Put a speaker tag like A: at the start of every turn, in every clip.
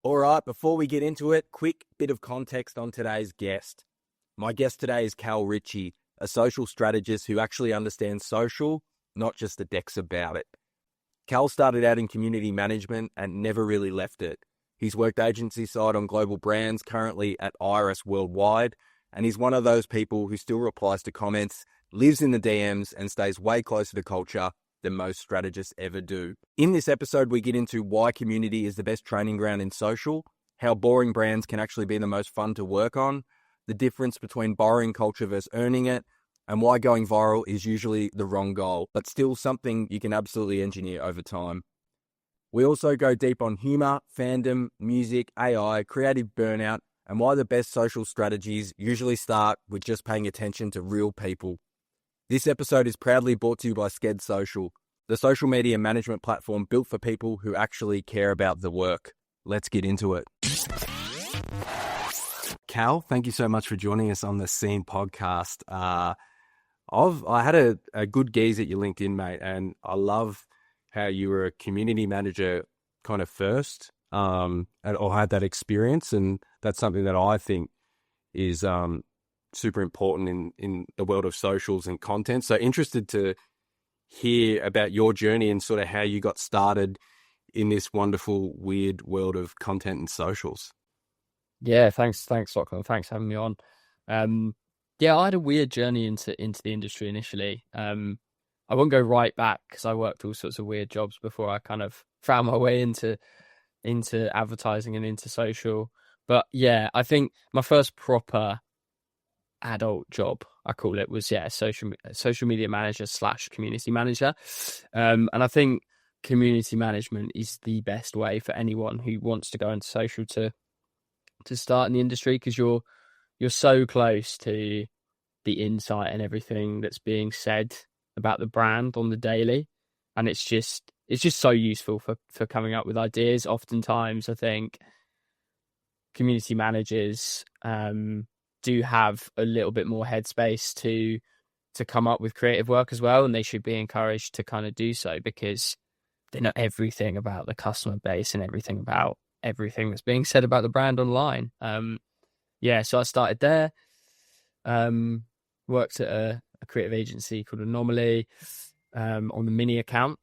A: All right, before we get into it, quick bit of context on today's guest. My guest today is Cal Ritchie, a social strategist who actually understands social, not just the decks about it. Cal started out in community management and never really left it. He's worked agency side on global brands, currently at Iris worldwide, and he's one of those people who still replies to comments, lives in the DMs, and stays way closer to culture than most strategists ever do. In this episode, we get into why community is the best training ground in social, how boring brands can actually be the most fun to work on, the difference between borrowing culture versus earning it, and why going viral is usually the wrong goal, but still something you can absolutely engineer over time. We also go deep on humour, fandom, music, AI, creative burnout, and why the best social strategies usually start with just paying attention to real people. This episode is proudly brought to you by Sked Social, the social media management platform built for people who actually care about the work. Let's get into it. Cal, thank you so much for joining us on the Scene podcast. I had a good gaze at your LinkedIn, mate, and I love how you were a community manager kind of first, or had that experience, and that's something that I think is super important in the world of socials and content. So interested to hear about your journey and sort of how you got started in this wonderful, weird world of content and socials.
B: Yeah, thanks, Lachlan. Thanks for having me on. Yeah, I had a weird journey into the industry initially. I won't go right back because I worked all sorts of weird jobs before I kind of found my way into advertising and into social. But yeah, I think my first proper adult job, I call it, was social media manager / community manager. And I think community management is the best way for anyone who wants to go into social to start in the industry, because you're so close to the insight and everything that's being said about the brand on the daily, and it's just so useful for coming up with ideas. Oftentimes I think community managers do have a little bit more headspace to come up with creative work as well, and they should be encouraged to kind of do so because they know everything about the customer base and everything that's being said about the brand online. So I started there, worked at a creative agency called Anomaly on the mini account,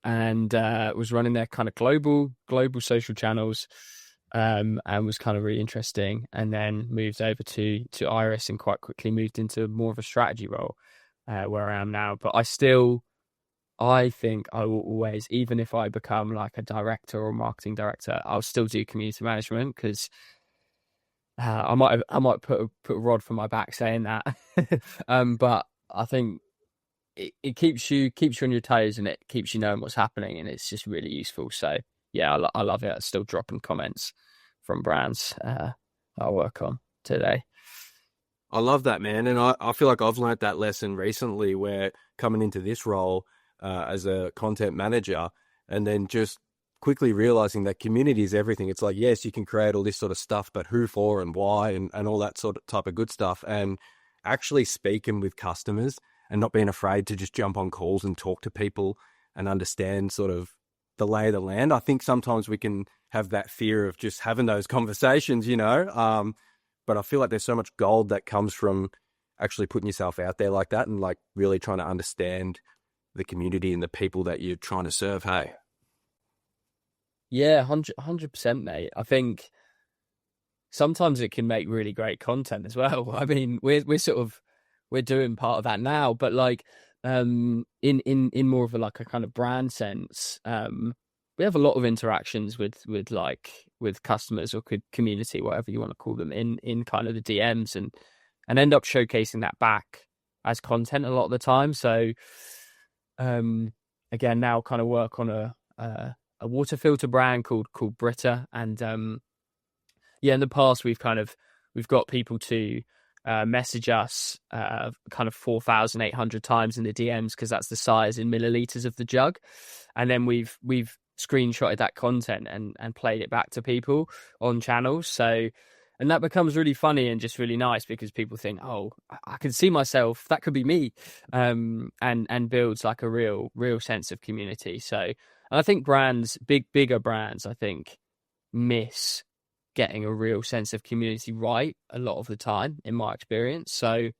B: and was running their kind of global social channels, and was kind of really interesting. And then moved over to Iris and quite quickly moved into more of a strategy role where I am now. But I think I will always, even if I become like a director or marketing director, I'll still do community management because I might put a rod for my back saying that. But I think it keeps you on your toes, and it keeps you knowing what's happening, and it's just really useful. So yeah, I love it. I'm still dropping comments from brands I work on today.
A: I love that, man. And I feel like I've learned that lesson recently, where coming into this role as a content manager, and then just quickly realizing that community is everything. It's like, yes, you can create all this sort of stuff, but who for and why and all that sort of type of good stuff. And actually speaking with customers and not being afraid to just jump on calls and talk to people and understand sort of the lay of the land. I think sometimes we can have that fear of just having those conversations, but I feel like there's so much gold that comes from actually putting yourself out there like that and like really trying to understand the community and the people that you're trying to serve. Hey.
B: Yeah, 100%, mate. I think sometimes it can make really great content as well. I mean, we're doing part of that now, but like in more of a kind of brand sense, we have a lot of interactions with customers or community, whatever you want to call them, in kind of the DMs, and end up showcasing that back as content a lot of the time. So again, now kind of work on a water filter brand called Brita, and in the past we've got people to message us kind of 4,800 times in the DMs, because that's the size in milliliters of the jug, and then we've screenshotted that content and played it back to people on channels. So, and that becomes really funny and just really nice because people think, oh, I can see myself, that could be me, and builds like a real sense of community. So, and I think brands, bigger brands, I think miss getting a real sense of community right a lot of the time, in my experience. So,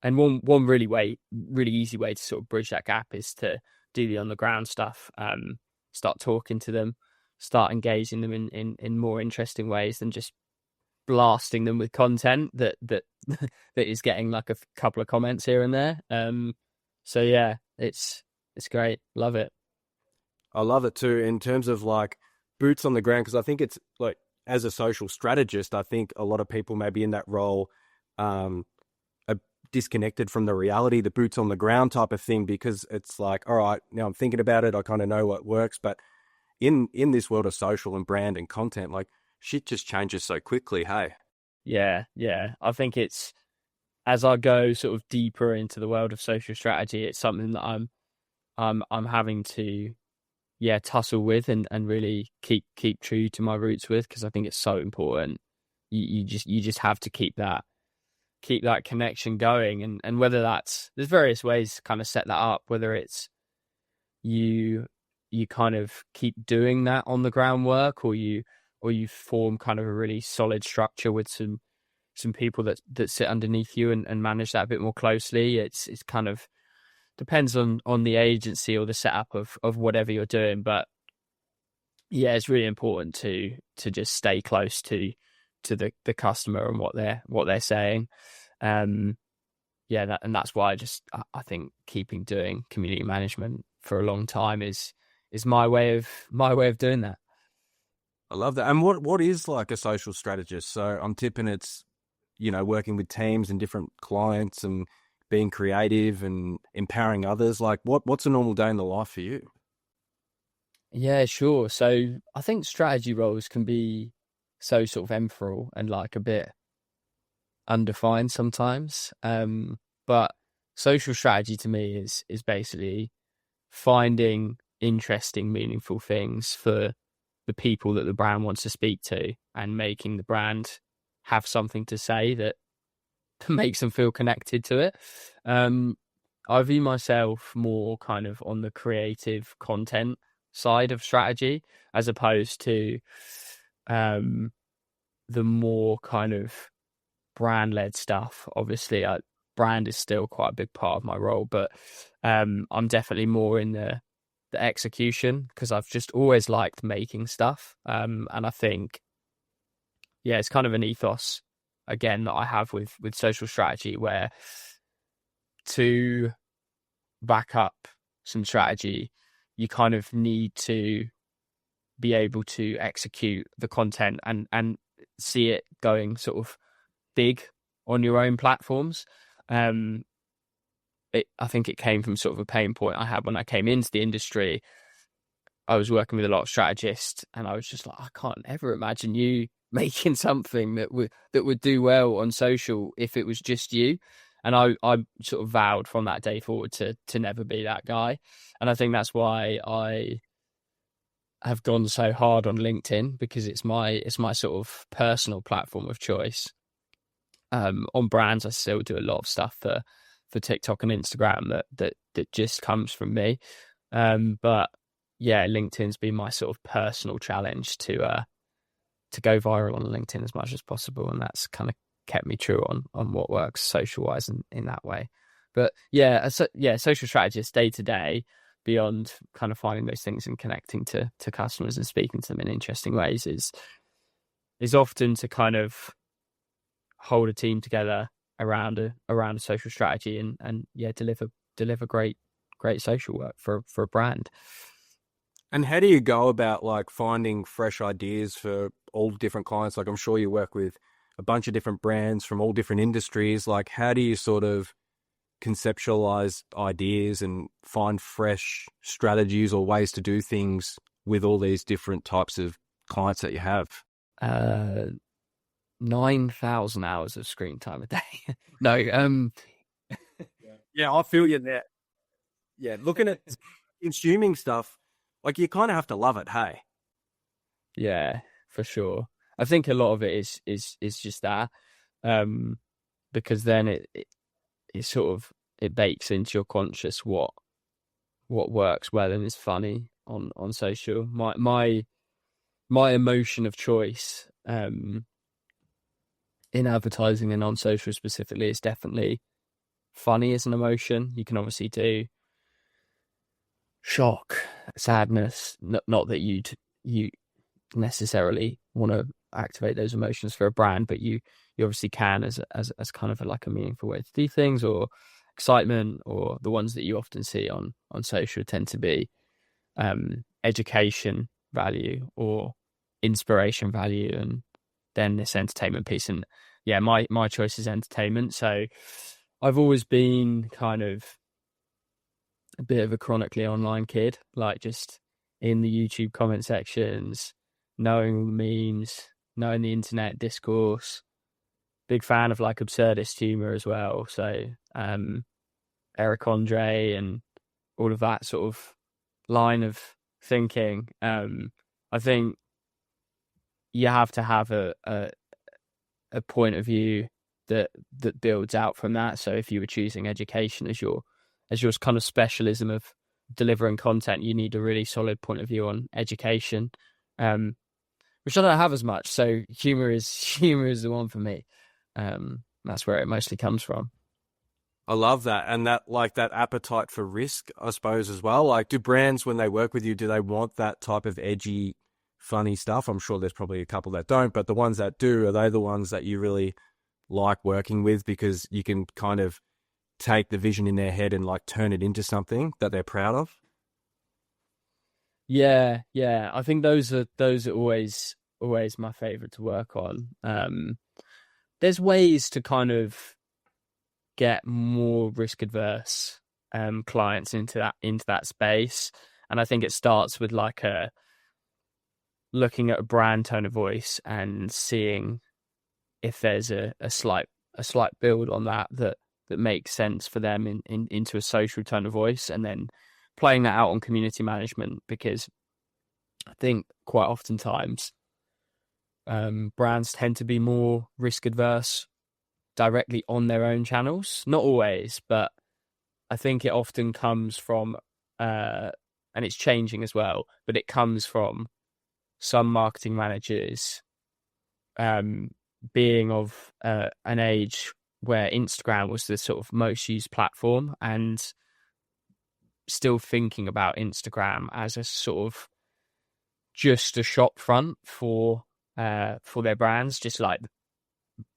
B: and one really easy way to sort of bridge that gap is to do the on the ground stuff, start talking to them, start engaging them in more interesting ways than just blasting them with content that that is getting like a couple of comments here and there. So yeah, it's great, love it.
A: I love it too, in terms of like boots on the ground, because I think it's like, as a social strategist, I think a lot of people maybe in that role are disconnected from the reality, the boots on the ground type of thing, because it's like, all right, now I'm thinking about it, I kind of know what works, but in this world of social and brand and content, like shit just changes so quickly. Hey,
B: Yeah, I think it's, as I go sort of deeper into the world of social strategy, it's something that I'm having to tussle with and really keep true to my roots with, because I think it's so important. You just have to keep that connection going, and whether that's, there's various ways to kind of set that up, whether it's you kind of keep doing that on the groundwork, or you form kind of a really solid structure with some people that sit underneath you and manage that a bit more closely. It's kind of depends on the agency or the setup of whatever you're doing, but yeah, it's really important to just stay close to the customer and what they're saying. And that's why I think keeping doing community management for a long time is my way of doing that.
A: I love that. And what is like a social strategist? So I'm tipping it's, working with teams and different clients and being creative and empowering others. Like what's a normal day in the life for you?
B: Yeah, sure. So I think strategy roles can be so sort of ephemeral and like a bit undefined sometimes. But social strategy to me is basically finding interesting, meaningful things for the people that the brand wants to speak to, and making the brand have something to say that makes them feel connected to it. I view myself more kind of on the creative content side of strategy, as opposed to the more kind of brand-led stuff. Obviously, brand is still quite a big part of my role, but I'm definitely more in the execution, because I've just always liked making stuff. And I think, it's kind of an ethos again that I have with social strategy, where to back up some strategy, you kind of need to be able to execute the content and see it going sort of big on your own platforms. I think it came from sort of a pain point I had when I came into the industry. I was working with a lot of strategists, and I was just like, I can't ever imagine you making something that would do well on social if it was just you. And I sort of vowed from that day forward to never be that guy. And I think that's why I have gone so hard on LinkedIn, because it's my sort of personal platform of choice. On brands, I still do a lot of stuff for TikTok and Instagram that just comes from me. But yeah, LinkedIn's been my sort of personal challenge to go viral on LinkedIn as much as possible, and that's kind of kept me true on what works social wise in that way. But social strategist day to day, beyond kind of finding those things and connecting to customers and speaking to them in interesting ways, is often to kind of hold a team together around a social strategy and deliver great social work for a brand.
A: And how do you go about like finding fresh ideas for all different clients? Like I'm sure you work with a bunch of different brands from all different industries. Like how do you sort of conceptualize ideas and find fresh strategies or ways to do things with all these different types of clients that you have?
B: 9,000 hours of screen time a day. No,
A: Yeah, I feel you there. Yeah, looking at consuming stuff, like you kind of have to love it. Hey,
B: yeah, for sure. I think a lot of it is just that, because then it sort of, it bakes into your conscious what works well and is funny on social. my emotion of choice in advertising and on social specifically is definitely funny as an emotion. You can obviously do shock, sadness, not that you necessarily want to activate those emotions for a brand, but you obviously can as kind of like a meaningful way to do things, or excitement, or the ones that you often see on social tend to be education value or inspiration value, and then this entertainment piece. And yeah, my choice is entertainment. So I've always been kind of a bit of a chronically online kid, like just in the YouTube comment sections, knowing all the memes, knowing the internet discourse. Big fan of like absurdist humor as well. So Eric Andre and all of that sort of line of thinking. I think you have to have a point of view that builds out from that. So if you were choosing education as your kind of specialism of delivering content, you need a really solid point of view on education, which I don't have as much. So humor is the one for me. That's where it mostly comes from.
A: I love that. And that, like, that appetite for risk, I suppose, as well. Like, do brands, when they work with you, do they want that type of edgy, funny stuff? I'm sure there's probably a couple that don't, but the ones that do, are they the ones that you really like working with because you can kind of take the vision in their head and like turn it into something that they're proud of?
B: Yeah. I think those are always my favorite to work on. There's ways to kind of get more risk adverse clients into that space, and I think it starts with like looking at a brand tone of voice and seeing if there's a slight build on that makes sense for them into a social tone of voice, and then playing that out on community management, because I think quite oftentimes brands tend to be more risk adverse directly on their own channels. Not always, but I think it often comes from and it's changing as well, but it comes from some marketing managers being of an age where Instagram was the sort of most used platform, and still thinking about Instagram as a sort of just a shop front for their brands. Just like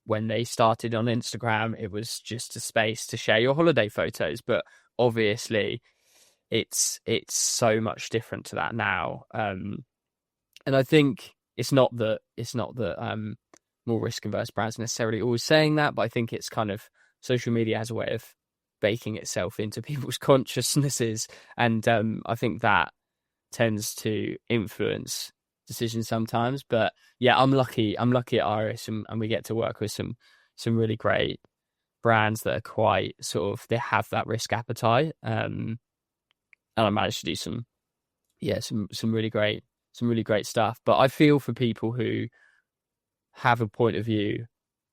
B: when they started on Instagram, it was just a space to share your holiday photos, but obviously it's so much different to that now. And I think it's not that more risk averse brands necessarily always saying that, but I think it's kind of social media has a way of baking itself into people's consciousnesses, and I think that tends to influence decisions sometimes. But yeah, I'm lucky at Iris, and we get to work with some really great brands that are quite sort of, they have that risk appetite, and I managed to do some really great stuff. But I feel for people who have a point of view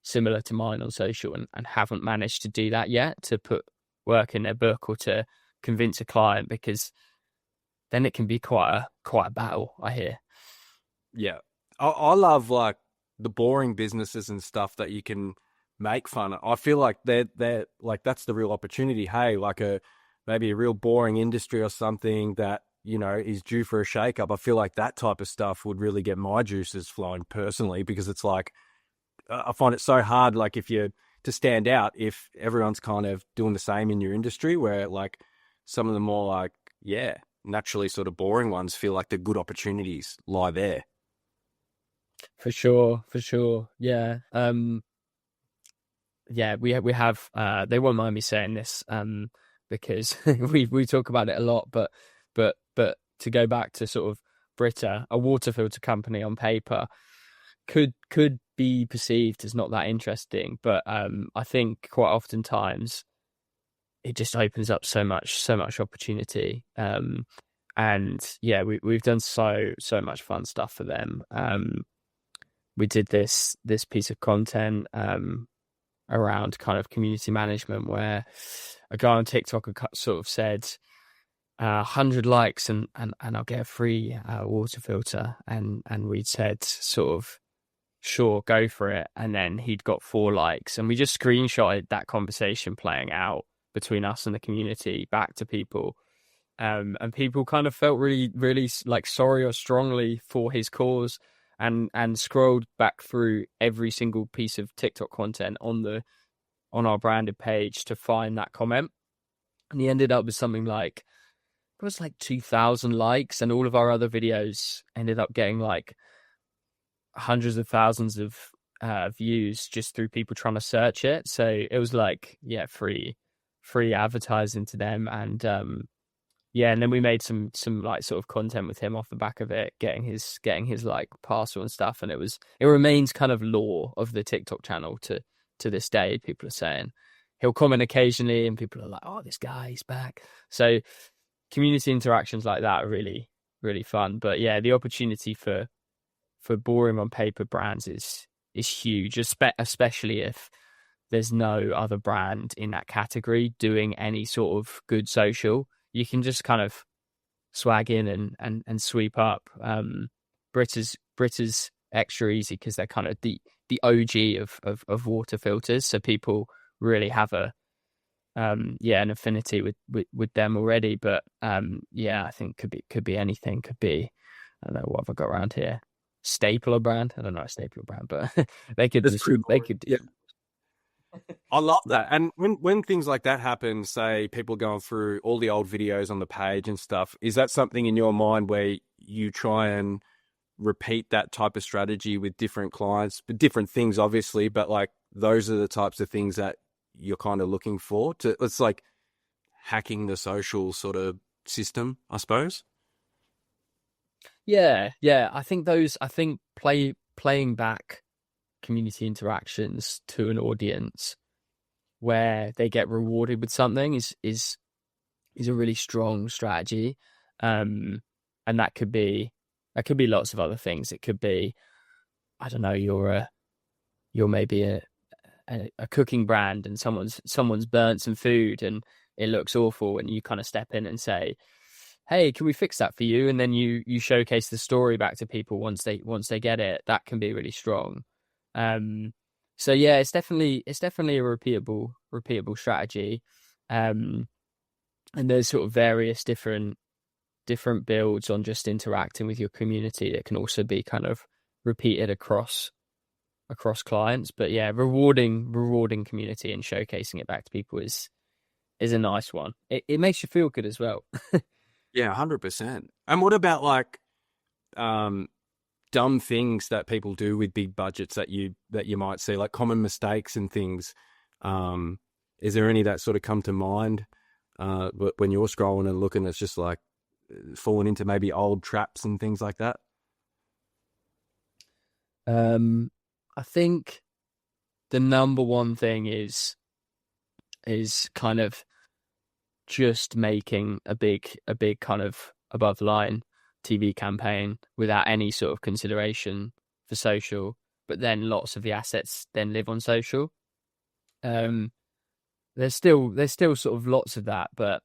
B: similar to mine on social and haven't managed to do that yet, to put work in their book or to convince a client, because then it can be quite a battle, I hear.
A: Yeah. I love like the boring businesses and stuff that you can make fun of. I feel like they're like, that's the real opportunity. Hey, like maybe a real boring industry or something that, you know, is due for a shake-up. I feel like that type of stuff would really get my juices flowing personally, because it's like, I find it so hard, like, if you're to stand out, if everyone's kind of doing the same in your industry, where like some of the more like, yeah, naturally sort of boring ones feel like the good opportunities lie there.
B: For sure. Yeah. Yeah, we have they won't mind me saying this because we talk about it a lot, but to go back to sort of Brita, a water filter company on paper could be perceived as not that interesting, but I think quite oftentimes it just opens up so much opportunity. And yeah, we've done so much fun stuff for them. We did this piece of content around kind of community management, where a guy on TikTok sort of said, 100 likes and I'll get a free water filter. And we'd said sort of, sure, go for it. And then he'd got 4 likes, and we just screenshotted that conversation playing out between us and the community back to people. And people kind of felt really, really like sorry or strongly for his cause, and scrolled back through every single piece of TikTok content on our branded page to find that comment. And he ended up with something like, it was like 2,000 likes, and all of our other videos ended up getting like hundreds of thousands of views just through people trying to search it. So it was like, yeah, free advertising to them. And and then we made some like sort of content with him off the back of it, getting his like parcel and stuff. And it remains kind of lore of the TikTok channel to this day. People are saying he'll comment occasionally, and people are like, "Oh, this guy, he's back." So community interactions like that are really, really fun. But yeah, the opportunity for boring on paper brands is huge, especially if there's no other brand in that category doing any sort of good social. You can just kind of swag in and sweep up. Britta's extra easy because they're kind of the OG of water filters, so people really have an affinity with them already. But I think could be anything. Could be, I don't know, what have I got around here? Stapler brand. I don't know a stapler brand, but they could
A: yeah. I love that. And when things like that happen, say people going through all the old videos on the page and stuff, is that something in your mind where you try and repeat that type of strategy with different clients, but different things obviously, but like those are the types of things that you're kind of looking for to, it's like hacking the social sort of system, I suppose?
B: Yeah. I think playing back community interactions to an audience where they get rewarded with something is a really strong strategy. And that could be lots of other things. It could be, I don't know, you're maybe a cooking brand, and someone's burnt some food and it looks awful, and you kind of step in and say, hey, can we fix that for you? And then you showcase the story back to people once they get it. That can be really strong. So yeah, it's definitely a repeatable strategy. And there's sort of various different builds on just interacting with your community that can also be kind of repeated across clients. But yeah, rewarding community and showcasing it back to people is a nice one. It makes you feel good as well.
A: Yeah, 100%. And what about like dumb things that people do with big budgets that you might see, like common mistakes and things? Is there any that sort of come to mind when you're scrolling and looking? It's just like falling into maybe old traps and things like that.
B: I think the number one thing is kind of just making a big kind of above the line TV campaign without any sort of consideration for social, but then lots of the assets then live on social. There's still sort of lots of that, but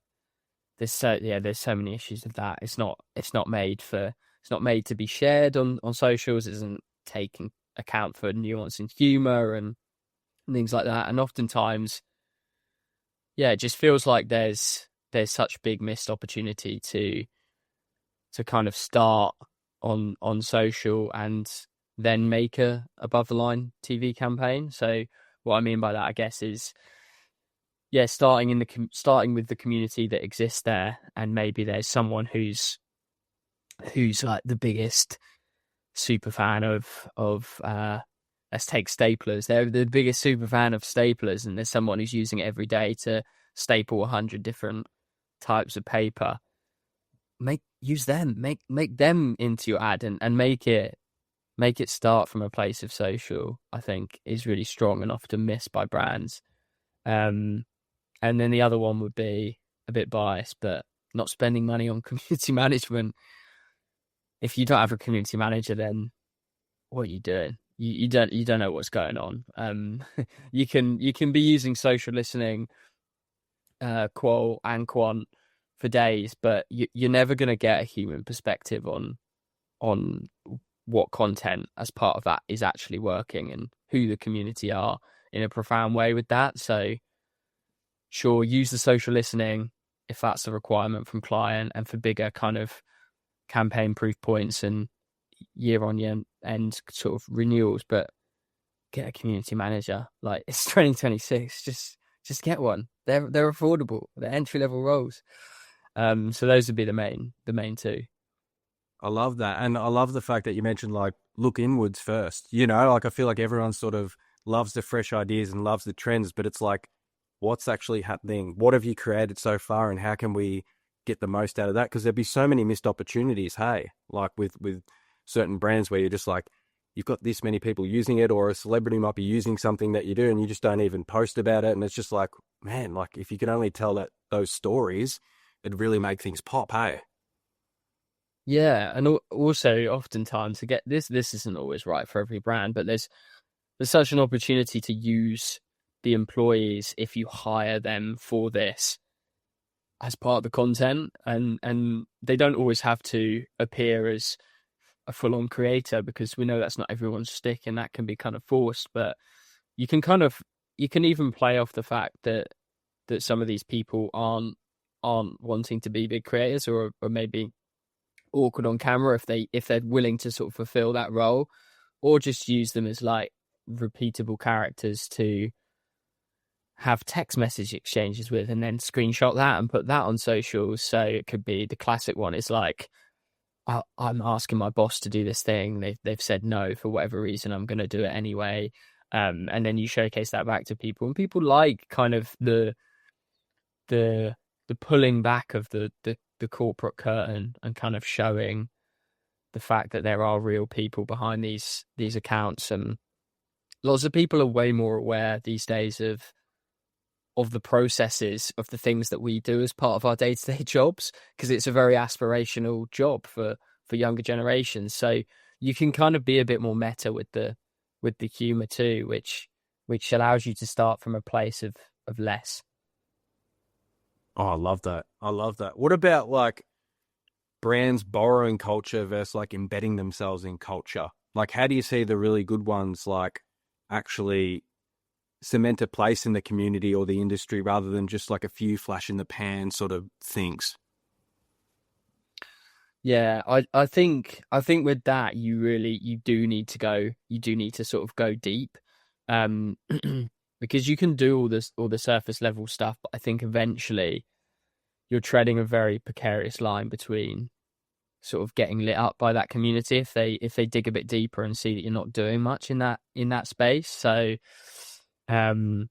B: there's so many issues of that. It's not made to be shared on socials. It isn't taking account for nuance and humor and things like that. And oftentimes, yeah, it just feels like there's such big missed opportunity to kind of start on social and then make a above the line TV campaign. So what I mean by that, I guess, is starting with the community that exists there, and maybe there's someone who's like the biggest super fan of let's take staplers. They're the biggest super fan of staplers, and there's someone who's using it every day to staple 100 different types of paper. Use them, make them into your ad, and make it start from a place of social. I think is really strong and often missed by brands. And then the other one would be a bit biased, but not spending money on community management. If you don't have a community manager, then what are you doing? You don't know what's going on. You can be using social listening, qual and quant, for days, but you're never going to get a human perspective on what content as part of that is actually working and who the community are in a profound way with that. So sure, use the social listening if that's a requirement from client, and for bigger kind of campaign proof points and year on year end sort of renewals, but get a community manager. Like, it's 2026, just get one. They're affordable, they're entry level roles. So those would be the main two.
A: I love that. And I love the fact that you mentioned, like, look inwards first. You know, like, I feel like everyone sort of loves the fresh ideas and loves the trends, but it's like, what's actually happening? What have you created so far, and how can we get the most out of that? Because there'd be so many missed opportunities, hey, like with certain brands where you're just like, you've got this many people using it, or a celebrity might be using something that you do and you just don't even post about it. And it's just like, man, like, if you could only tell those stories, it'd really make things pop, hey?
B: Yeah, and also oftentimes to get this isn't always right for every brand, but there's such an opportunity to use the employees if you hire them for this as part of the content, and they don't always have to appear as a full-on creator, because we know that's not everyone's stick and that can be kind of forced. But you can even play off the fact that some of these people aren't wanting to be big creators, or maybe awkward on camera if they're willing to sort of fulfill that role, or just use them as like repeatable characters to have text message exchanges with, and then screenshot that and put that on socials. So it could be, the classic one is like, I'm asking my boss to do this thing, they've said no for whatever reason, I'm going to do it anyway. And then you showcase that back to people, and people like kind of the pulling back of the corporate curtain, and kind of showing the fact that there are real people behind these accounts. And lots of people are way more aware these days of the processes of the things that we do as part of our day-to-day jobs, because it's a very aspirational job for younger generations. So you can kind of be a bit more meta with the humor too, which allows you to start from a place of less.
A: Oh, I love that. What about, like, brands borrowing culture versus, like, embedding themselves in culture? Like, how do you see the really good ones, like, actually cement a place in the community or the industry, rather than just like a few flash in the pan sort of things?
B: Yeah, I think with that, you do need to sort of go deep, um, because you can do all the surface level stuff, but I think eventually you're treading a very precarious line between sort of getting lit up by that community if they dig a bit deeper and see that you're not doing much in that space. So, one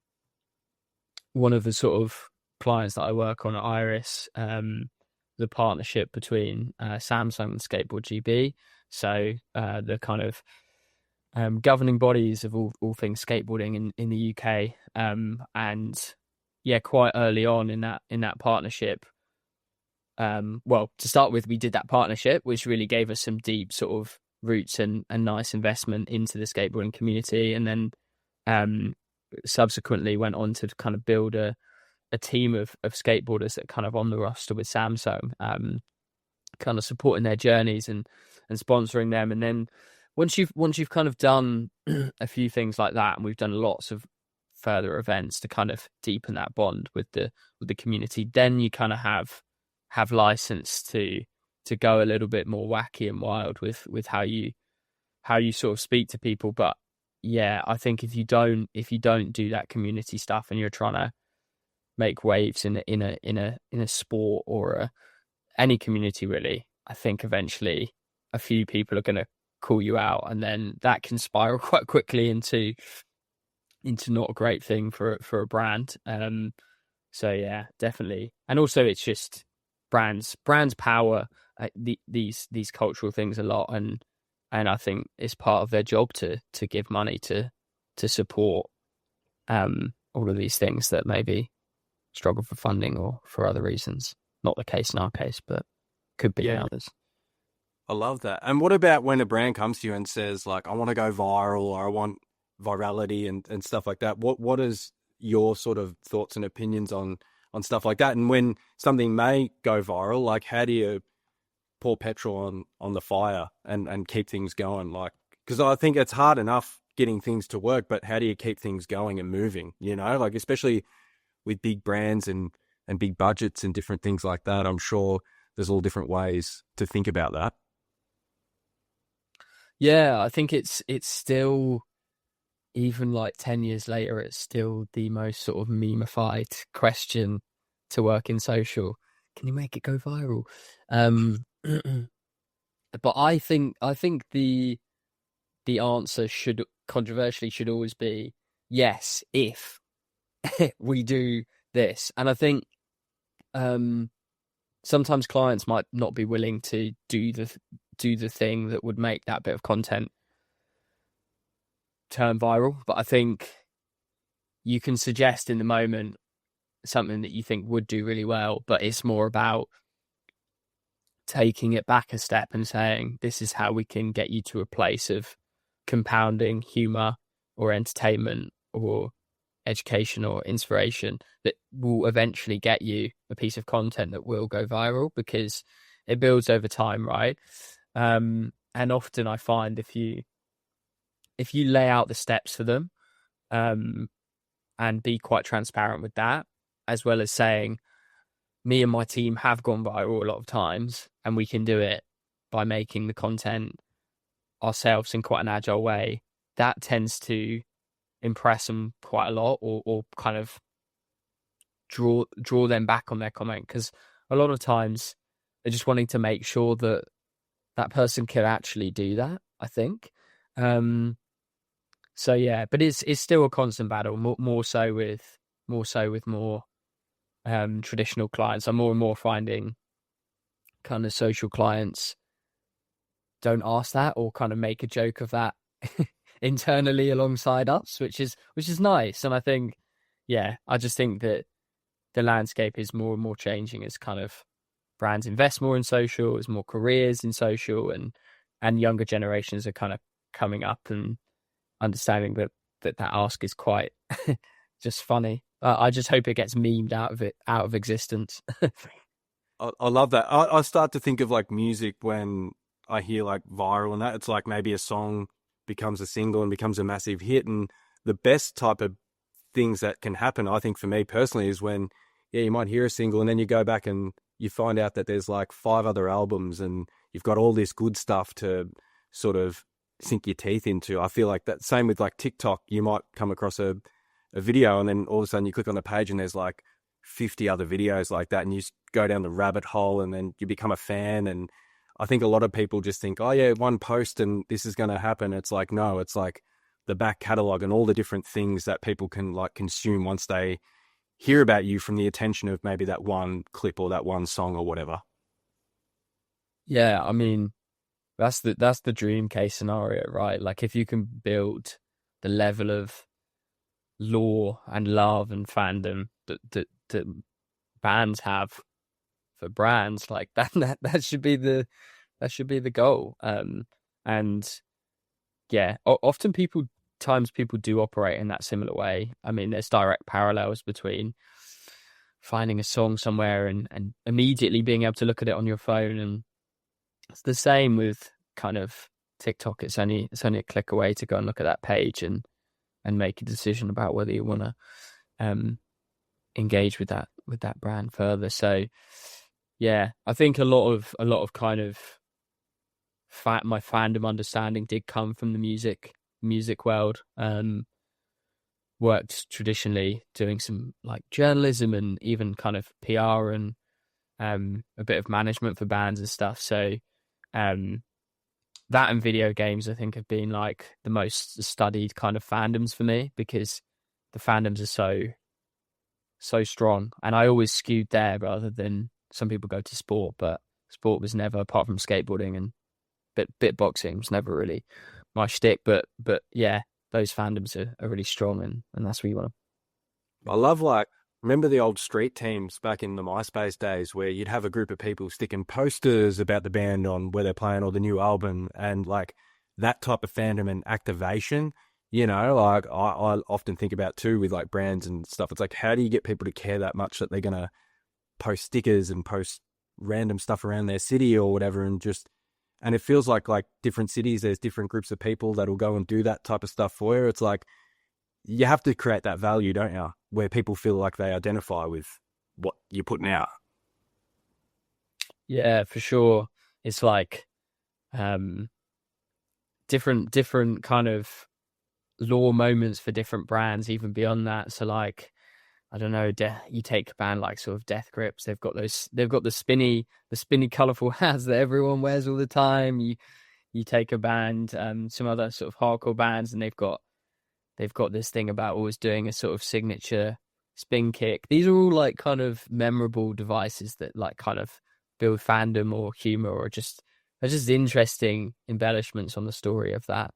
B: of the sort of clients that I work on at Iris, the partnership between Samsung and Skateboard GB. So the kind of governing bodies of all things skateboarding in the UK. And yeah, quite early on in that partnership. Well, to start with, we did that partnership, which really gave us some deep sort of roots and nice investment into the skateboarding community. And then subsequently went on to kind of build a team of skateboarders that kind of on the roster with Samsung, kind of supporting their journeys and sponsoring them. And then once you've kind of done a few things like that, and we've done lots of further events to kind of deepen that bond with the community, then you kind of have license to go a little bit more wacky and wild with how you sort of speak to people. But yeah, I think if you don't do that community stuff, and you're trying to make waves in a sport or any community really, I think eventually a few people are going to call you out, and then that can spiral quite quickly into not a great thing for a brand. So yeah, definitely. And also, it's just brands power these cultural things a lot, and I think it's part of their job to give money to support all of these things that maybe struggle for funding or for other reasons. Not the case in our case, but could be in others.
A: I love that. And what about when a brand comes to you and says, like, I want to go viral, or I want virality and stuff like that? What is your sort of thoughts and opinions on on stuff like that. And when something may go viral, like how do you pour petrol on the fire and keep things going? Like, because I think it's hard enough getting things to work, but how do you keep things going and moving? Like especially with big brands and big budgets and different things like that. I'm sure there's all different ways to think about that.
B: Yeah, I think it's still, even like 10 years later, it's still the most sort of memeified question to work in social. Can you make it go viral? But I think the answer should always be yes, if we do this. And I think sometimes clients might not be willing to do the thing that would make that bit of content turn viral. But I think you can suggest in the moment something that you think would do really well, but it's more about taking it back a step and saying, this is how we can get you to a place of compounding humor or entertainment or education or inspiration that will eventually get you a piece of content that will go viral, because it builds over time, right? And often I find if you lay out the steps for them, and be quite transparent with that, as well as saying, me and my team have gone viral a lot of times, and we can do it by making the content ourselves in quite an agile way, that tends to impress them quite a lot, or kind of draw them back on their comment, because a lot of times they're just wanting to make sure that that person can actually do that, I think. So yeah, but it's still a constant battle, more so with more traditional clients. I'm more and more finding kind of social clients don't ask that or kind of make a joke of that internally alongside us, which is nice. And I think, yeah, I just think that the landscape is more and more changing as kind of brands invest more in social, as more careers in social, and younger generations are kind of coming up and understanding that ask is quite just funny. I just hope it gets memed out of existence.
A: I love that. I start to think of like music when I hear like viral and that. It's like maybe a song becomes a single and becomes a massive hit. And the best type of things that can happen, I think for me personally, is when, yeah, you might hear a single and then you go back and you find out that there's like 5 other albums and you've got all this good stuff to sort of sink your teeth into. I feel like that same with like TikTok. You might come across a video and then all of a sudden you click on the page and there's like 50 other videos like that, and you go down the rabbit hole and then you become a fan. And I think a lot of people just think, oh yeah, one post and this is going to happen. It's like, no, it's like the back catalog and all the different things that people can like consume once they hear about you from the attention of maybe that one clip or that one song or whatever.
B: Yeah, I mean, that's the dream case scenario, right? Like if you can build the level of lore and love and fandom that bands have for brands, like that should be the goal. And yeah, often people do operate in that similar way. I mean, there's direct parallels between finding a song somewhere and immediately being able to look at it on your phone, and it's the same with kind of TikTok. It's only a click away to go and look at that page and make a decision about whether you want to engage with that brand further. So yeah, I think a lot of kind of my fandom understanding did come from the music world. Worked traditionally doing some like journalism and even kind of PR and a bit of management for bands and stuff. So that and video games, I think, have been like the most studied kind of fandoms for me, because the fandoms are so strong, and I always skewed there rather than some people go to sport, but sport was never, apart from skateboarding and bit boxing, was never really my shtick. But yeah, those fandoms are really strong, and that's where you want to.
A: I love like, remember the old street teams back in the MySpace days where you'd have a group of people sticking posters about the band on where they're playing or the new album, and like that type of fandom and activation Like I often think about too with like brands and stuff. It's like, how do you get people to care that much that they're going to post stickers and post random stuff around their city or whatever, and it feels like different cities, there's different groups of people that'll go and do that type of stuff for you. It's like you have to create that value, don't you? Where people feel like they identify with what you're putting out.
B: Yeah, for sure. It's like um different kind of lore moments for different brands, even beyond that. So like, I don't know, you take a band like sort of Death Grips, they've got the spinny colourful hats that everyone wears all the time. You take a band, some other sort of hardcore bands, and they've got this thing about always doing a sort of signature spin kick. These are all like kind of memorable devices that like kind of build fandom or humor, or just are just interesting embellishments on the story of that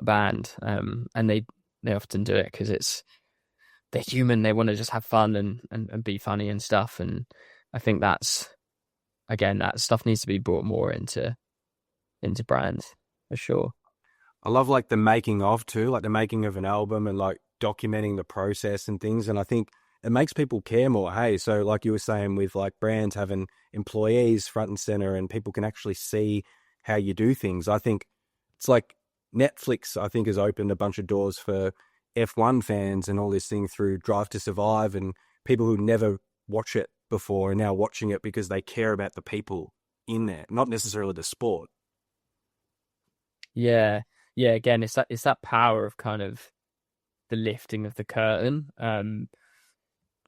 B: band. And they often do it because they're human. They want to just have fun and be funny and stuff. And I think that stuff needs to be brought more into brands for sure.
A: I love like the making of too, like the making of an album and like documenting the process and things. And I think it makes people care more. Hey, so like you were saying with like brands having employees front and center and people can actually see how you do things. I think it's like Netflix, I think, has opened a bunch of doors for F1 fans and all this thing through Drive to Survive, and people who never watch it before are now watching it because they care about the people in there, not necessarily the sport.
B: Yeah, yeah. Again, it's that power of kind of the lifting of the curtain. And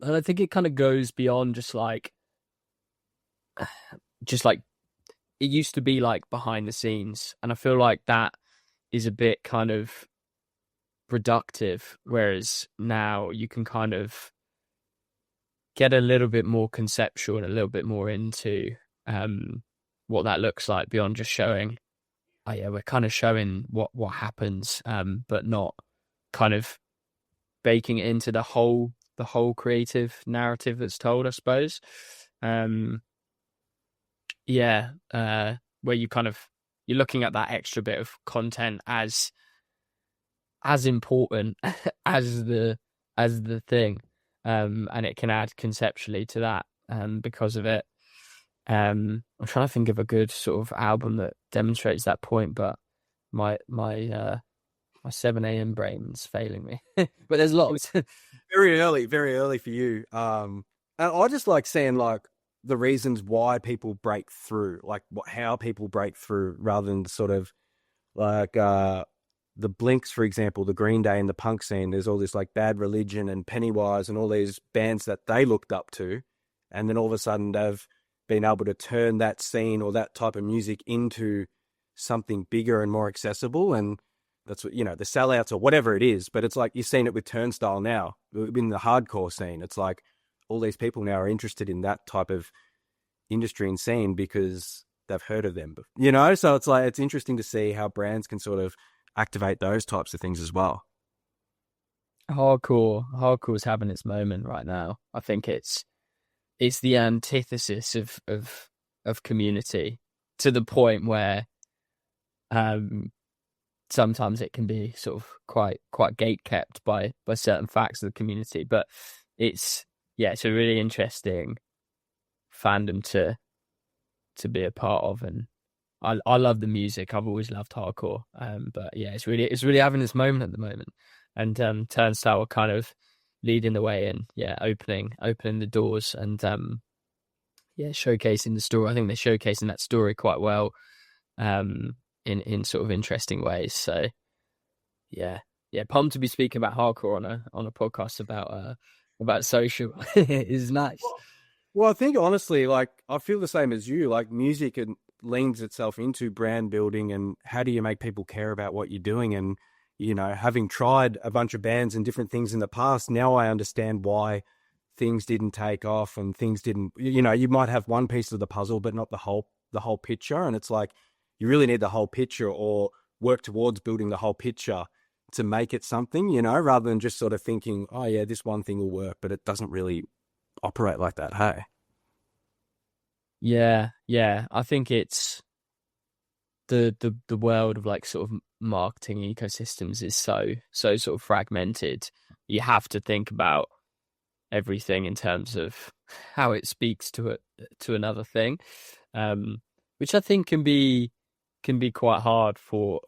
B: I think it kind of goes beyond just like it used to be like behind the scenes, and I feel like that is a bit kind of reductive, whereas now you can kind of get a little bit more conceptual and a little bit more into what that looks like beyond just showing. Oh yeah, we're kind of showing what happens, but not kind of baking it into the whole creative narrative that's told, I suppose. Um, yeah, where you're looking at that extra bit of content as important as the thing, and it can add conceptually to that, because of it. I'm trying to think of a good sort of album that demonstrates that point, but my 7 a.m. brain's failing me. But there's lots.
A: Very early for you. And I just like seeing like the reasons why people break through, like how people break through, rather than sort of like the Blinks, for example, the Green Day and the punk scene. There's all this like Bad Religion and Pennywise and all these bands that they looked up to, and then all of a sudden they've been able to turn that scene or that type of music into something bigger and more accessible. And that's what, the sellouts or whatever it is. But it's like you've seen it with Turnstile now in the hardcore scene. It's like all these people now are interested in that type of industry and scene because they've heard of them. So it's like it's interesting to see how brands can sort of activate those types of things as well.
B: Hardcore is having its moment right now. I think it's the antithesis of community, to the point where sometimes it can be sort of quite gate kept by certain facts of the community. But it's a really interesting fandom to be a part of, and I love the music. I've always loved hardcore. But yeah, it's really having this moment at the moment, and Turnstile are kind of leading the way and opening the doors, and showcasing the story. I think they're showcasing that story quite well, in sort of interesting ways. So yeah, pumped to be speaking about hardcore on a podcast about social. Is nice.
A: Well, I think honestly, like I feel the same as you. Like music leans itself into brand building, and how do you make people care about what you're doing? And having tried a bunch of bands and different things in the past, now I understand why things didn't take off and things didn't. You might have one piece of the puzzle, but not the whole picture. And it's like you really need the whole picture, or work towards building the whole picture to make it something. Rather than just sort of thinking, oh yeah, this one thing will work, but it doesn't really operate like that. Hey.
B: Yeah. I think it's the world of like sort of marketing ecosystems is so sort of fragmented. You have to think about everything in terms of how it speaks to another thing, which I think can be quite hard for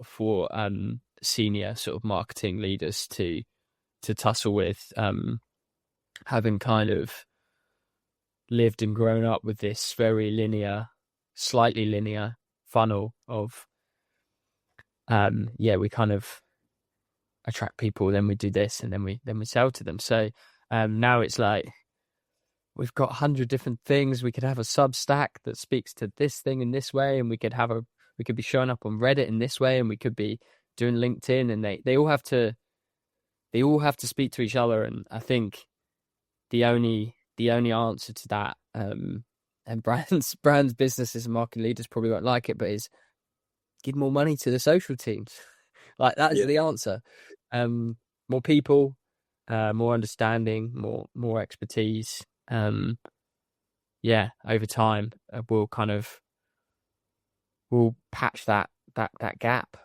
B: senior sort of marketing leaders to tussle with, having kind of lived and grown up with this very slightly linear funnel of we kind of attract people, then we do this, and then we sell to them. So now it's like we've got 100 different things. We could have a Substack that speaks to this thing in this way, and we could be showing up on Reddit in this way, and we could be doing LinkedIn, and they all have to speak to each other. And I think the only answer to that, and brands, businesses, and marketing leaders probably won't like it, but is give more money to the social teams. Like that is the answer. More people, more understanding, more expertise. Over time, we'll patch that gap.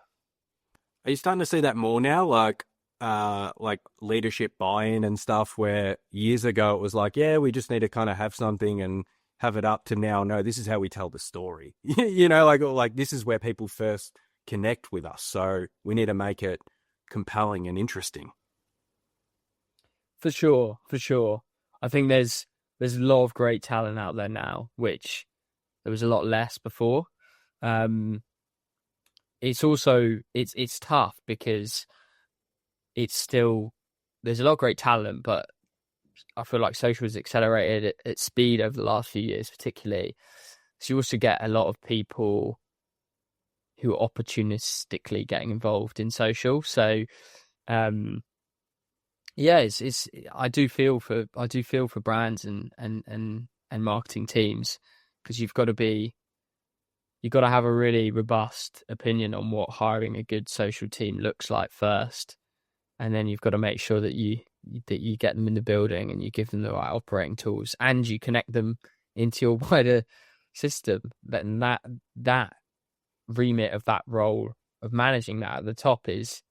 A: Are you starting to see that more now? Like leadership buy-in and stuff, where years ago it was like, yeah, we just need to kind of have something and have it up, to now, no, this is how we tell the story. like this is where people first connect with us. So we need to make it compelling and interesting.
B: For sure. I think there's a lot of great talent out there now, which there was a lot less before. It's also it's tough because it's still, there's a lot of great talent, but I feel like social has accelerated at speed over the last few years, particularly. So you also get a lot of people who are opportunistically getting involved in social. So, it's I do feel for brands and marketing teams, because you've got to have a really robust opinion on what hiring a good social team looks like first, and then you've got to make sure that you get them in the building and you give them the right operating tools and you connect them into your wider system. Then that remit of that role of managing that at the top is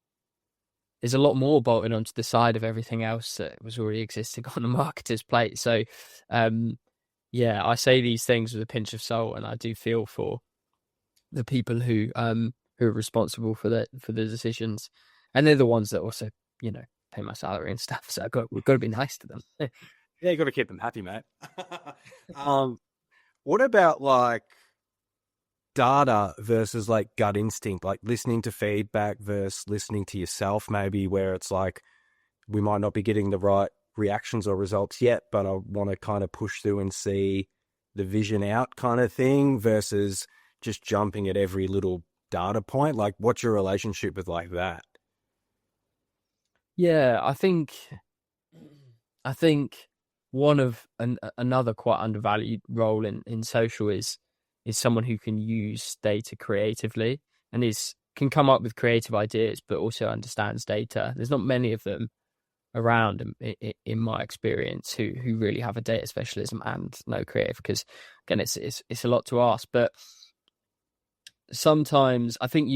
B: a lot more bolted onto the side of everything else that was already existing on the marketer's plate. So, I say these things with a pinch of salt, and I do feel for the people who are responsible for the decisions, and they're the ones that also, pay my salary and stuff. So we've got to be nice to them.
A: Yeah, you got to keep them happy, mate. What about like data versus like gut instinct, like listening to feedback versus listening to yourself, maybe, where it's like, we might not be getting the right reactions or results yet, but I want to kind of push through and see the vision out kind of thing, versus just jumping at every little data point? Like, what's your relationship with like that?
B: Yeah, I think one of another quite undervalued role in social is someone who can use data creatively and can come up with creative ideas, but also understands data. There's not many of them around in my experience who really have a data specialism and no creative, because again, it's a lot to ask. But sometimes I think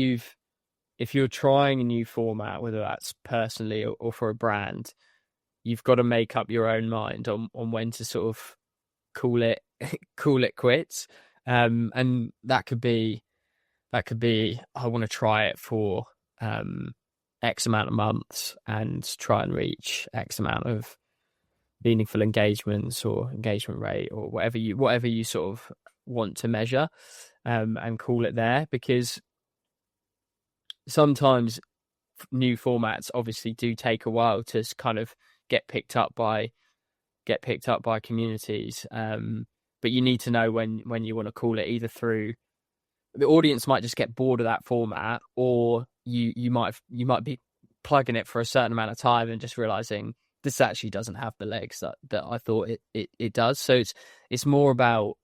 B: if you're trying a new format, whether that's personally or for a brand, you've got to make up your own mind on when to sort of call it quits. And that could be I want to try it for X amount of months and try and reach X amount of meaningful engagements or engagement rate or whatever you sort of want to measure, and call it there. Because sometimes new formats obviously do take a while to kind of get picked up by communities, but you need to know when you want to call it, either through the audience might just get bored of that format, or you might be plugging it for a certain amount of time and just realizing this actually doesn't have the legs that I thought it does. So it's more about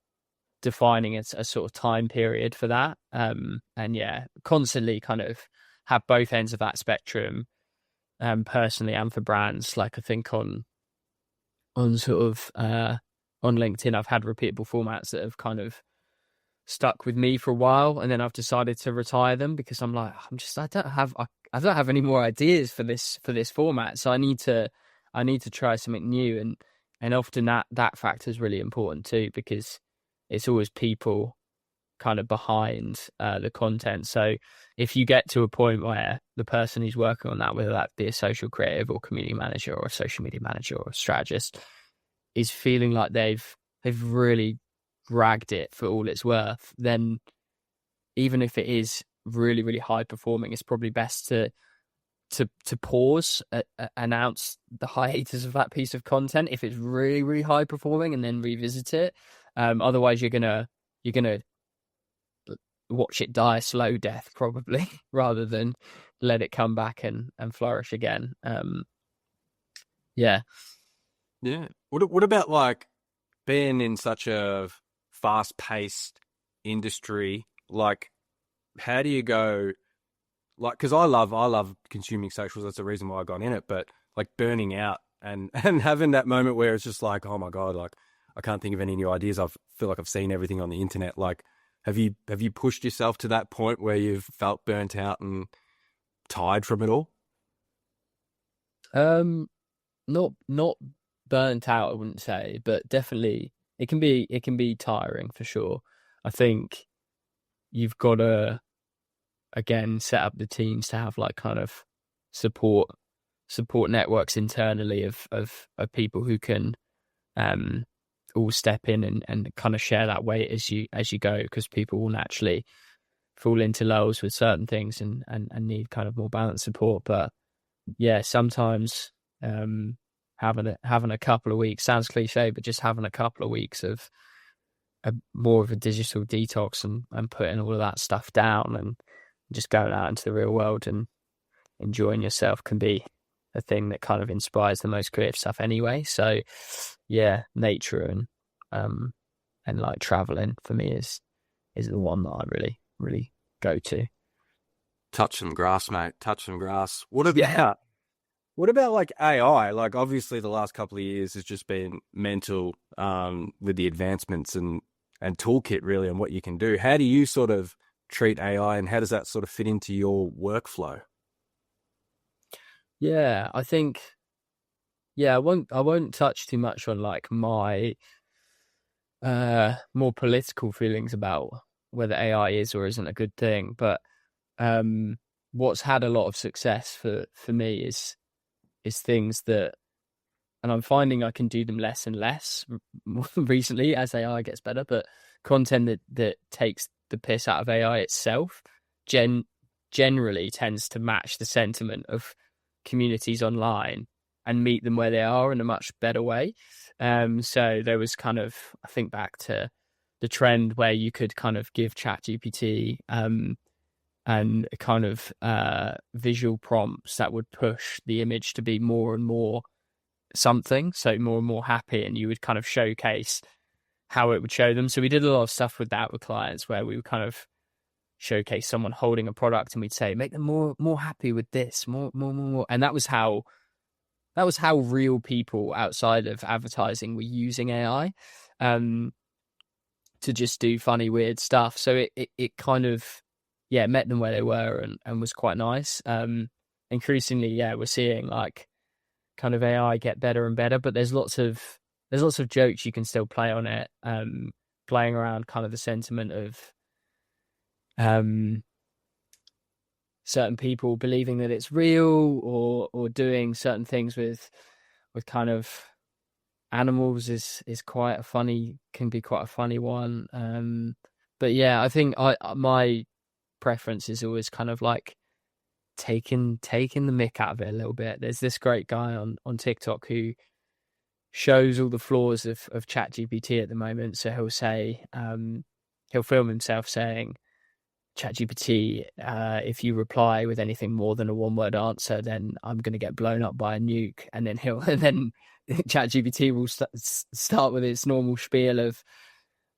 B: defining a sort of time period for that, and constantly kind of have both ends of that spectrum, personally and for brands. Like, I think on sort of on LinkedIn, I've had repeatable formats that have kind of stuck with me for a while, and then I've decided to retire them because I'm like, I don't have any more ideas for this format, so I need to try something new, and often that factor is really important too, because it's always people kind of behind the content. So if you get to a point where the person who's working on that, whether that be a social creative or community manager or a social media manager or a strategist, is feeling like they've really dragged it for all it's worth, then even if it is really, really high performing, it's probably best to pause, announce the hiatus of that piece of content if it's really, really high performing, and then revisit it. Otherwise, you're gonna watch it die a slow death probably, rather than let it come back and flourish again.
A: Yeah. What about like being in such a fast-paced industry? Like, how do you go? Like, because I love consuming socials. That's the reason why I got in it. But like burning out and having that moment where it's just like, oh my god, like I can't think of any new ideas. I feel like I've seen everything on the internet. Like, have you pushed yourself to that point where you've felt burnt out and tired from it all?
B: Not burnt out, I wouldn't say, but definitely it can be tiring for sure. I think you've got to, again, set up the teams to have like kind of support networks internally of people who can all step in and kind of share that weight as you go, because people will naturally fall into lulls with certain things and need kind of more balanced support. But yeah, sometimes having a couple of weeks, sounds cliche, but just having a couple of weeks of more of a digital detox and putting all of that stuff down and just going out into the real world and enjoying yourself can be a thing that kind of inspires the most creative stuff anyway. So yeah, nature and like traveling for me is the one that I really, really go to.
A: Touch some grass, mate. Touch some grass. What about like AI? Like, obviously the last couple of years has just been mental with the advancements and toolkit really on what you can do. How do you sort of treat AI, and how does that sort of fit into your workflow?
B: Yeah, I think, I won't touch too much on like my more political feelings about whether AI is or isn't a good thing. But what's had a lot of success for me is things that, and I'm finding I can do them less and less recently as AI gets better, but content that takes the piss out of AI itself generally tends to match the sentiment of communities online and meet them where they are in a much better way. So there was kind of, I think back to the trend where you could kind of give ChatGPT and kind of visual prompts that would push the image to be more and more something, so more and more happy, and you would kind of showcase how it would show them. So we did a lot of stuff with that with clients, where we would kind of showcase someone holding a product and we'd say, make them more happy with this, more. And that was how real people outside of advertising were using AI to just do funny, weird stuff. So it kind of, met them where they were and was quite nice. Increasingly, we're seeing like kind of AI get better and better, but there's lots of jokes you can still play on it, playing around kind of the sentiment of certain people believing that it's real, or doing certain things with kind of animals is quite a funny, can be quite a funny one. But yeah, I think my preference is always kind of like taking the mick out of it a little bit. There's this great guy on TikTok who shows all the flaws of ChatGPT at the moment. So he'll say, he'll film himself saying, ChatGPT, if you reply with anything more than a one-word answer, then I'm going to get blown up by a nuke. And then ChatGPT will start with its normal spiel of,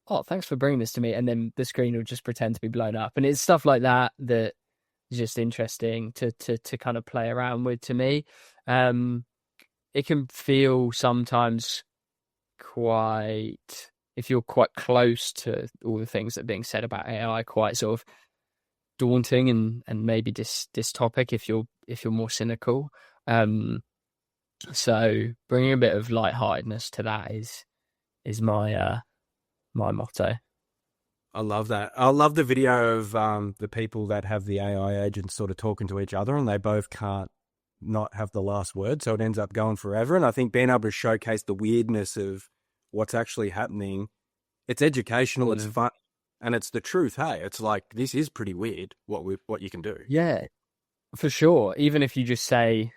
B: oh, thanks for bringing this to me. And then the screen will just pretend to be blown up. And it's stuff like that is just interesting to kind of play around with, to me. It can feel sometimes quite if you're quite close to all the things that are being said about AI, quite sort of daunting and maybe dystopic if you're more cynical. So bringing a bit of lightheartedness to that is my motto.
A: I love that. I love the video of the people that have the AI agents sort of talking to each other, and they both can't not have the last word, so it ends up going forever. And I think being able to showcase the weirdness of what's actually happening, it's educational, it's fun, and it's the truth. Hey, it's like, this is pretty weird what you can do.
B: Yeah, for sure. Even if you just say,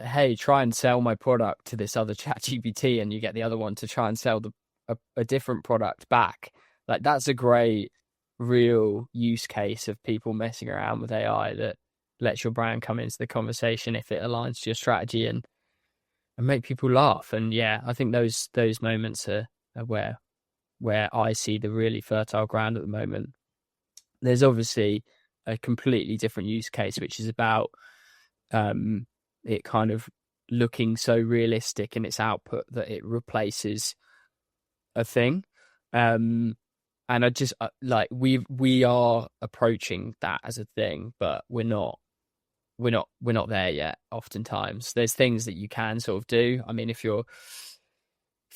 B: hey, try and sell my product to this other chat GPT, and you get the other one to try and sell a different product back. Like, that's a great real use case of people messing around with AI that lets your brand come into the conversation if it aligns to your strategy and make people laugh. And yeah, I think those moments are where I see the really fertile ground at the moment. There's obviously a completely different use case, which is about it kind of looking so realistic in its output that it replaces a thing. And I just like we are approaching that as a thing, but we're not there yet. Oftentimes there's things that you can sort of do. I mean, if you're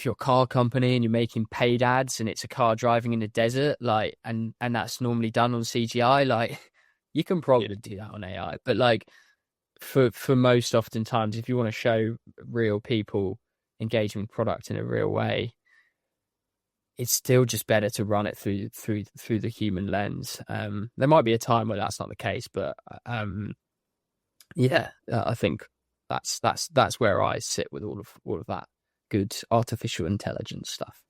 B: a car company and you're making paid ads and it's a car driving in the desert, like, and that's normally done on CGI, like, you can probably do that on AI. But like, for most oftentimes, if you want to show real people engaging with product in a real way, it's still just better to run it through the human lens. There might be a time where that's not the case, but I think that's where I sit with all of that good artificial intelligence stuff.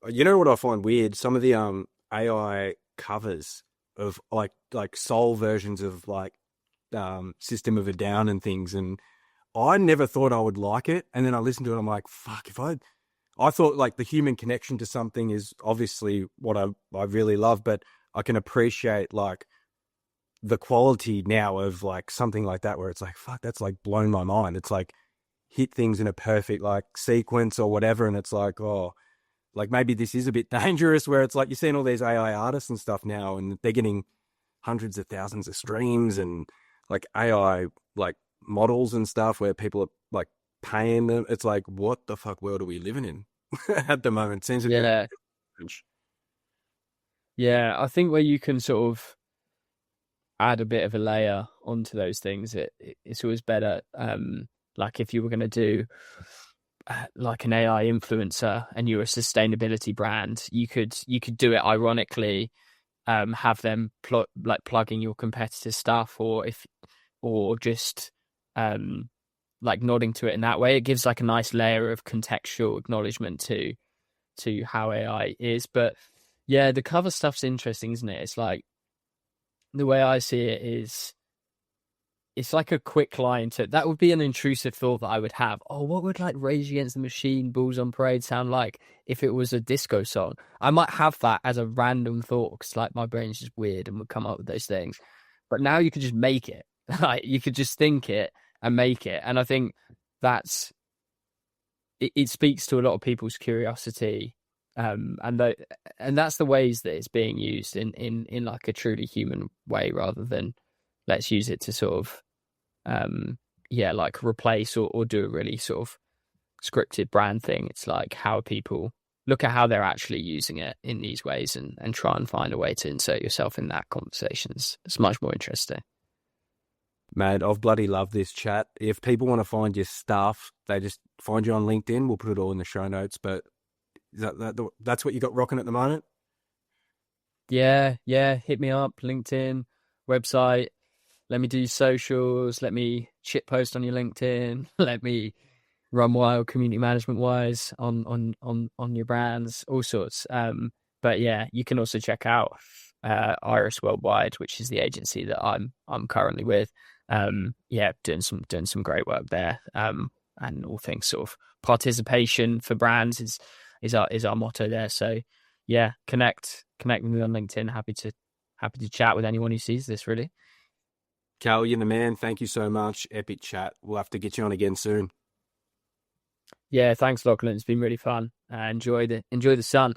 A: You know what I find weird? Some of the AI covers of like soul versions of like System of a Down and things, and I never thought I would like it, and then I listened to it, I'm like, fuck, if I thought like the human connection to something is obviously what I really love, but I can appreciate like the quality now of like something like that where it's like, fuck, that's like blown my mind. It's like hit things in a perfect like sequence or whatever, and it's like, oh, like maybe this is a bit dangerous, where it's like you're seeing all these AI artists and stuff now, and they're getting hundreds of thousands of streams, and like AI like models and stuff where people are like paying them. It's like, what the fuck world are we living in at the moment? Seems a bit strange.
B: Yeah, I think where you can sort of add a bit of a layer onto those things, it's always better. Like if you were going to do like an AI influencer and you're a sustainability brand, you could do it ironically, have them plugging your competitor stuff, or just like nodding to it in that way. It gives like a nice layer of contextual acknowledgement to how AI is. But yeah, the cover stuff's interesting, isn't it? It's like, the way I see it is, it's like a quick line to that would be an intrusive thought that I would have. Oh, what would like Rage Against the Machine, Bulls on Parade sound like if it was a disco song? I might have that as a random thought because like my brain's just weird and would come up with those things. But now you could just make it. Like you could just think it and make it. And I think it speaks to a lot of people's curiosity. And that's the ways that it's being used in like a truly human way, rather than let's use it to sort of like replace or do a really sort of scripted brand thing. It's like, how people look at how they're actually using it in these ways and try and find a way to insert yourself in that conversation. It's much more interesting.
A: Mate, I've bloody loved this chat. If people want to find your stuff, they just find you on LinkedIn. We'll put it all in the show notes, but that's what you got rocking at the moment?
B: Yeah. Hit me up, LinkedIn, website. Let me do socials. Let me shit post on your LinkedIn. Let me run wild community management wise on your brands, all sorts. But yeah, you can also check out Iris Worldwide, which is the agency that I'm currently with. Doing some great work there. And all things sort of participation for brands is our motto there. So yeah, connect with me on LinkedIn. Happy to chat with anyone who sees this, really.
A: Cal, you're the man. Thank you so much. Epic chat. We'll have to get you on again soon.
B: Yeah, thanks, Lachlan. It's been really fun. Enjoy the sun.